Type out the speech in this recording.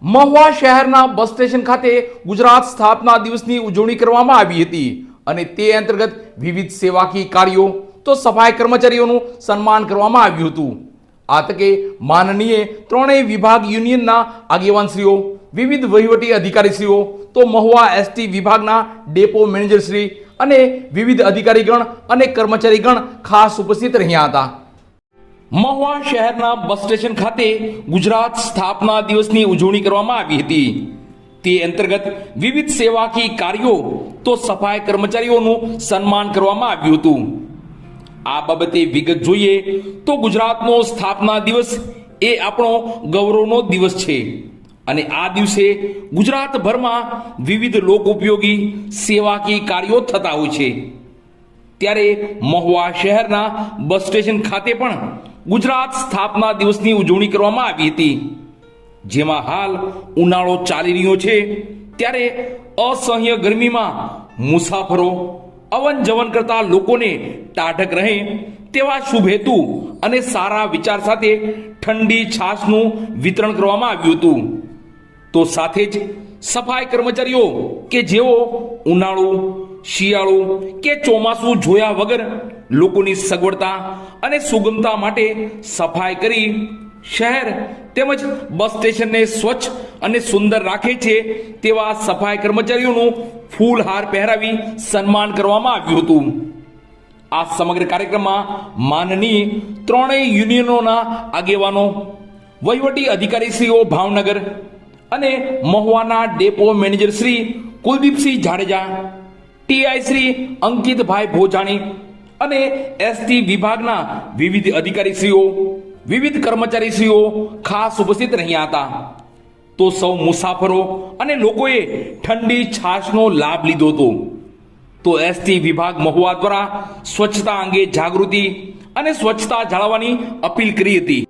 મહુવા શહેરના bus station ખાતે ગુજરાત સ્થાપના દિવસની ઉજવણી કરવામાં આવી હતી અને તે અંતર્ગત વિવિધ સેવાકીય કાર્યો તો સફાઈ કર્મચારીઓનું સન્માન કરવામાં આવ્યું હતું। આ તકે માનનીય ત્રણેય વિભાગ યુનિયનના આગેવાનશ્રીઓ, વિવિધ વહીવટી અધિકારીશ્રીઓ તો મહુવા એસટી વિભાગના ડેપો મેનેજરશ્રી અને વિવિધ અધિકારીગણ અને કર્મચારીગણ ખાસ ઉપસ્થિત રહ્યા હતા। મહુવા શહેરના બસ સ્ટેશન ખાતે ગુજરાત સ્થાપના દિવસની ઉજવણી કરવામાં આવી હતી। તે અંતર્ગત વિવિધ સેવાકીય કાર્યો તો સફાઈ કર્મચારીઓનું સન્માન કરવામાં આવ્યું હતું। આ બાબતે વિગત જોઈએ તો ગુજરાતનો સ્થાપના દિવસ એ આપણો ગૌરવનો દિવસ છે અને આ દિવસે ગુજરાતભરમાં વિવિધ લોક ઉપયોગી સેવાકીય કાર્યો થતા હોય છે। ત્યારે મહુવા શહેરના બસ સ્ટેશન ખાતે પણ ગુજરાત સ્થાપના દિવસની ઉજવણી કરવામાં આવી હતી, જેમાં હાલ ઉનાળો ચાલી રહ્યો છે ત્યારે અસહ્ય ગરમીમાં મુસાફરો અવન જવન કરતા લોકોને ટાઢક રહે તેવા શુભ હેતુ અને સારા વિચાર સાથે ઠંડી છાશનું વિતરણ કરવામાં આવ્યું હતું। તો સાથે જ સફાઈ કર્મચારીઓ કે જેઓ ઉનાળુ, શિયાળુ કે ચોમાસું જોયા વગર લોકોની સગવડતા અને સુગમતા માટે સફાઈ કરી શહેર તેમજ બસ સ્ટેશનને સ્વચ્છ અને સુંદર રાખે છે તેવા સફાઈ કર્મચારીઓનું ફૂલહાર પહેરાવી સન્માન કરવામાં આવ્યું હતું। આ સમગ્ર કાર્યક્રમમાં માનનીય ત્રણેય યુનિયનોના આગેવાનો, વહીવટી અધિકારીશ્રીઓ ભાવનગર અને મહુવાના depot manager Shri Kuldeepsinh Jadeja, TI Shri Ankitbhai Bhojani અને એસટી વિભાગના વિવિધ અધિકારીશ્રીઓ, વિવિધ કર્મચારીશ્રીઓ ખાસ ઉપસ્થિત રહ્યા હતા। તો સૌ મુસાફરો અને લોકોએ ઠંડી છાશનો લાભ લીધો હતો। તો એસટી વિભાગ મહુવા દ્વારા સ્વચ્છતા અંગે જાગૃતિ અને સ્વચ્છતા જાળવવાની અપીલ કરી હતી।